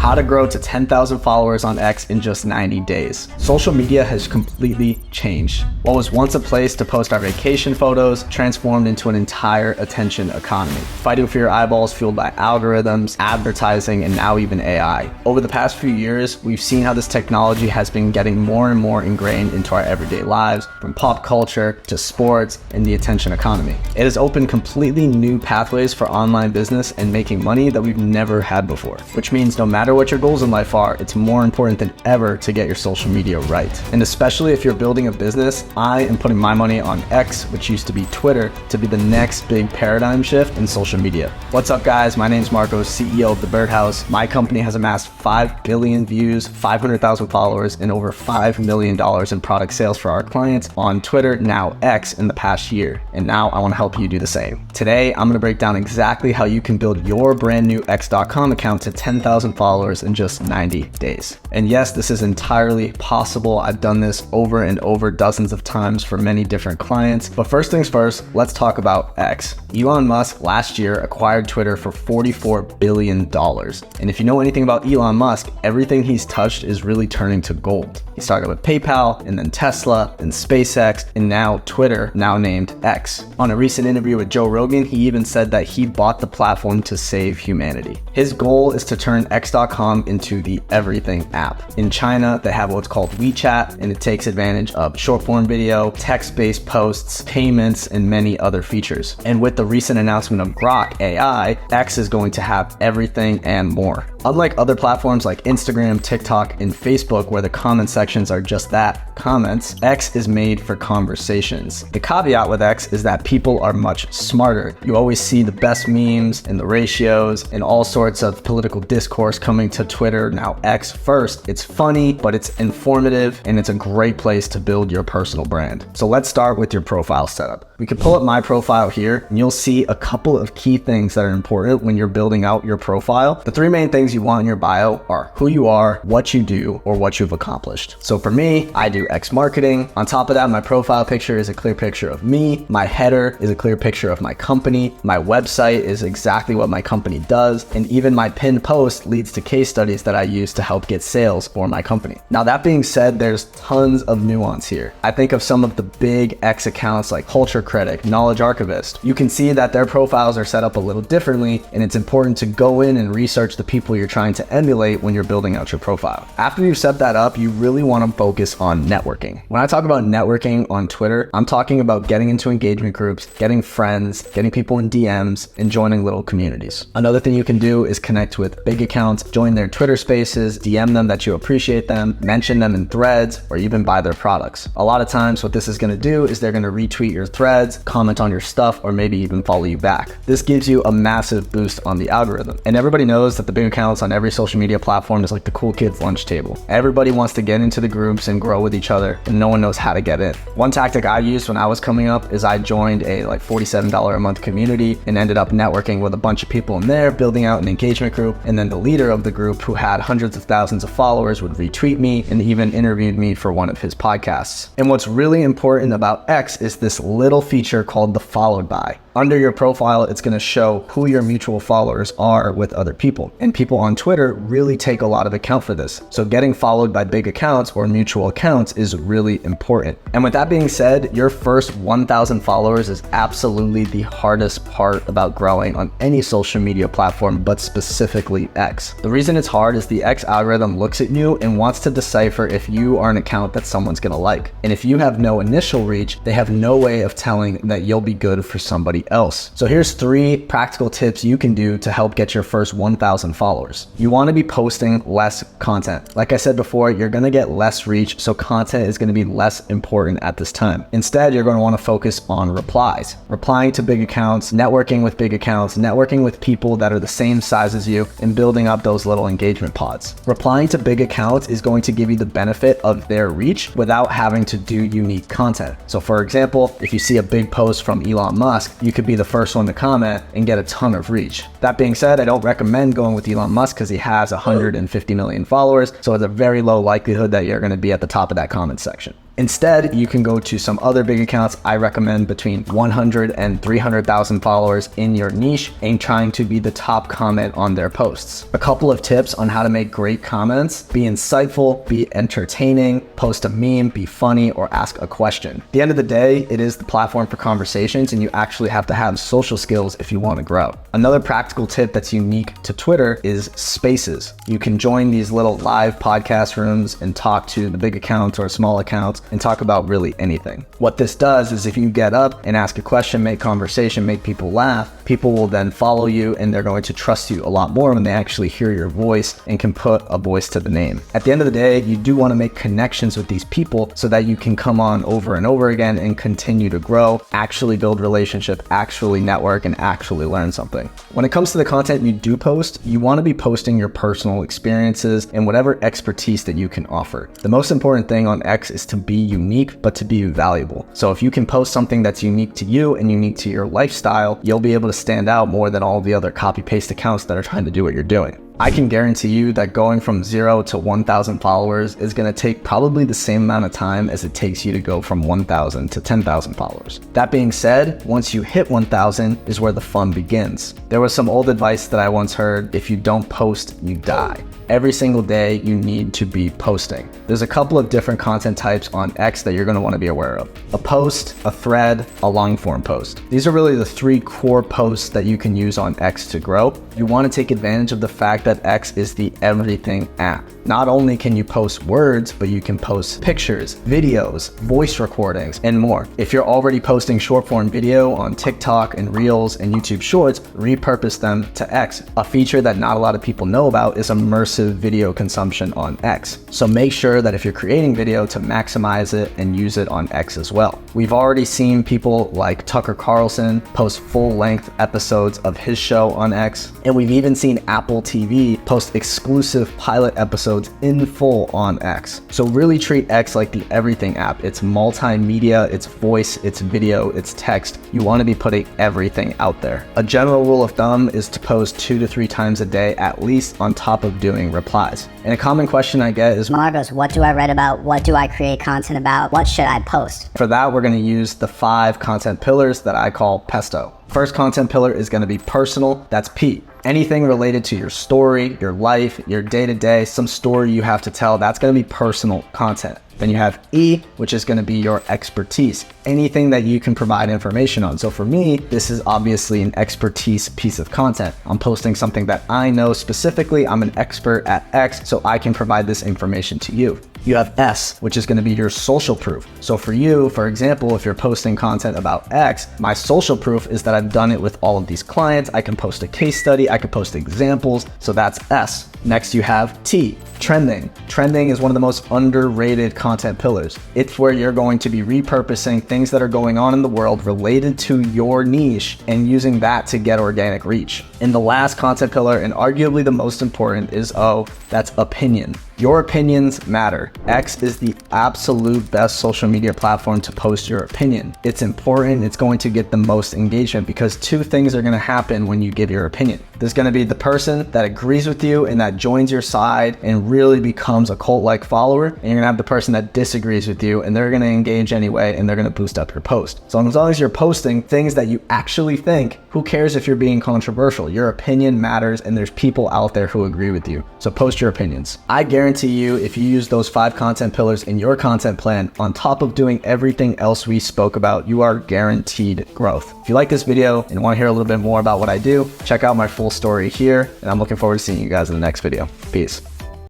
How to grow to 10,000 followers on X in just 90 days. Social media has completely changed. What was once a place to post our vacation photos transformed into an entire attention economy, fighting for your eyeballs fueled by algorithms, advertising, and now even AI. Over the past few years, we've seen how this technology has been getting more and more ingrained into our everyday lives, from pop culture to sports and the attention economy. It has opened completely new pathways for online business and making money that we've never had before, which means no matter what your goals in life are, it's more important than ever to get your social media right. And especially if you're building a business, I am putting my money on X, which used to be Twitter, to be the next big paradigm shift in social media. What's up, guys? My name's Marco, CEO of The Birdhouse. My company has amassed 5 billion views, 500,000 followers, and over $5 million in product sales for our clients on Twitter, now X, in the past year. And now I want to help you do the same. Today, I'm going to break down exactly how you can build your brand new X.com account to 10,000 followers in just 90 days. And yes, this is entirely possible. I've done this over and over dozens of times for many different clients. But first things first, let's talk about X. Elon Musk last year acquired Twitter for $44 billion. And if you know anything about Elon Musk, everything he's touched is really turning to gold. He started with PayPal, and then Tesla, and SpaceX, and now Twitter, now named X. On a recent interview with Joe Rogan, he even said that he bought the platform to save humanity. His goal is to turn X.com into the everything app. In China, they have what's called WeChat, and it takes advantage of short form video, text-based posts, payments, and many other features. And with the recent announcement of Grok AI, X is going to have everything and more. Unlike other platforms like Instagram, TikTok, and Facebook, where the comment sections are just that, comments, X is made for conversations. The caveat with X is that people are much smarter. You always see the best memes and the ratios and all sorts of political discourse coming to Twitter, now X, first. It's funny, but it's informative, and it's a great place to build your personal brand. So let's start with your profile setup. We can pull up my profile here, and you'll see a couple of key things that are important when you're building out your profile. The three main things you want in your bio are who you are, what you do, or what you've accomplished. So for me, I do X marketing. On top of that, my profile picture is a clear picture of me. My header is a clear picture of my company. My website is exactly what my company does. And even my pinned post leads to case studies that I use to help get sales for my company. Now, that being said, there's tons of nuance here. I think of some of the big X accounts like Culture Critic, Knowledge Archivist. You can see that their profiles are set up a little differently, and it's important to go in and research the people you're trying to emulate when you're building out your profile. After you've set that up, you really want to focus on networking. When I talk about networking on Twitter, I'm talking about getting into engagement groups, getting friends, getting people in DMs, and joining little communities. Another thing you can do is connect with big accounts, join their Twitter spaces, DM them that you appreciate them, mention them in threads, or even buy their products. A lot of times what this is going to do is they're going to retweet your threads, comment on your stuff, or maybe even follow you back. This gives you a massive boost on the algorithm. And everybody knows that the big accounts on every social media platform is like the cool kids lunch table. Everybody wants to get into the groups and grow with each other, and no one knows how to get in. One tactic I used when I was coming up is I joined a like $47 a month community and ended up networking with a bunch of people in there, building out an engagement group, and then the leader of the group, who had hundreds of thousands of followers, would retweet me and even interviewed me for one of his podcasts. And what's really important about X is this little feature called the followed by. Under your profile, it's going to show who your mutual followers are with other people. And people on Twitter really take a lot of account for this. So getting followed by big accounts or mutual accounts is really important. And with that being said, your first 1,000 followers is absolutely the hardest part about growing on any social media platform, but specifically X. The reason it's hard is the X algorithm looks at you and wants to decipher if you are an account that someone's going to like. And if you have no initial reach, they have no way of telling that you'll be good for somebody else. So here's 3 practical tips you can do to help get your first 1,000 followers. You want to be posting less content. Like I said before, you're going to get less reach, so content is going to be less important at this time. Instead, you're going to want to focus on replies. Replying to big accounts, networking with big accounts, networking with people that are the same size as you, and building up those little engagement pods. Replying to big accounts is going to give you the benefit of their reach without having to do unique content. So for example, if you see a big post from Elon Musk, you could be the first one to comment and get a ton of reach. That being said, I don't recommend going with Elon Musk because he has 150 million followers, so it's a very low likelihood that you're going to be at the top of that comment section. Instead, you can go to some other big accounts. I recommend between 100 and 300,000 followers in your niche and trying to be the top comment on their posts. A couple of tips on how to make great comments: be insightful, be entertaining, post a meme, be funny, or ask a question. At the end of the day, it is the platform for conversations, and you actually have to have social skills if you want to grow. Another practical tip that's unique to Twitter is spaces. You can join these little live podcast rooms and talk to the big accounts or small accounts and talk about really anything. What this does is if you get up and ask a question, make conversation, make people laugh, people will then follow you and they're going to trust you a lot more when they actually hear your voice and can put a voice to the name. At the end of the day, you do want to make connections with these people so that you can come on over and over again and continue to grow, actually build relationship, actually network, and actually learn something. When it comes to the content you do post, you want to be posting your personal experiences and whatever expertise that you can offer. The most important thing on X is to be unique, but to be valuable. So if you can post something that's unique to you and unique to your lifestyle, you'll be able to stand out more than all the other copy-paste accounts that are trying to do what you're doing. I can guarantee you that going from 0 to 1,000 followers is going to take probably the same amount of time as it takes you to go from 1,000 to 10,000 followers. That being said, once you hit 1,000 is where the fun begins. There was some old advice that I once heard: if you don't post, you die. Every single day you need to be posting. There's a couple of different content types on X that you're going to want to be aware of: a post, a thread, a long form post. These are really the three core posts that you can use on X to grow. You want to take advantage of the fact that X is the everything app. Not only can you post words, but you can post pictures, videos, voice recordings, and more. If you're already posting short form video on TikTok and Reels and YouTube Shorts, repurpose them to X. A feature that not a lot of people know about is immersive video consumption on X. So make sure that if you're creating video to maximize it and use it on X as well. We've already seen people like Tucker Carlson post full-length episodes of his show on X, and we've even seen Apple TV post exclusive pilot episodes in full on X. So really treat X like the everything app. It's multimedia, it's voice, it's video, it's text. You want to be putting everything out there. A general rule of thumb is to post 2 to 3 times a day at least, on top of doing replies. And a common question I get is, Margos, what do I write about? What do I create content about? What should I post? For that, we're going to use the 5 content pillars that I call PESTO. First content pillar is going to be personal. That's P. Anything related to your story, your life, your day-to-day, some story you have to tell, that's going to be personal content. Then you have E, which is going to be your expertise, anything that you can provide information on. So for me, this is obviously an expertise piece of content. I'm posting something that I know specifically. I'm an expert at X, so I can provide this information to you. You have S, which is going to be your social proof. So for you, for example, if you're posting content about X, my social proof is that I've done it with all of these clients. I can post a case study, I can post examples. So that's S. Next, you have T, trending. Trending is one of the most underrated content pillars. It's where you're going to be repurposing things that are going on in the world related to your niche and using that to get organic reach. And the last content pillar, and arguably the most important, is O, that's opinion. Your opinions matter. X is the absolute best social media platform to post your opinion. It's important, it's going to get the most engagement because 2 things are going to happen when you give your opinion. There's going to be the person that agrees with you and that joins your side and really becomes a cult-like follower, and you're going to have the person that disagrees with you and they're going to engage anyway and they're going to boost up your post. So as long as you're posting things that you actually think, who cares if you're being controversial? Your opinion matters and there's people out there who agree with you. So post your opinions. I guarantee you, if you use those 5 content pillars in your content plan, on top of doing everything else we spoke about, you are guaranteed growth. If you like this video and want to hear a little bit more about what I do, check out my full story here, and I'm looking forward to seeing you guys in the next video. Peace.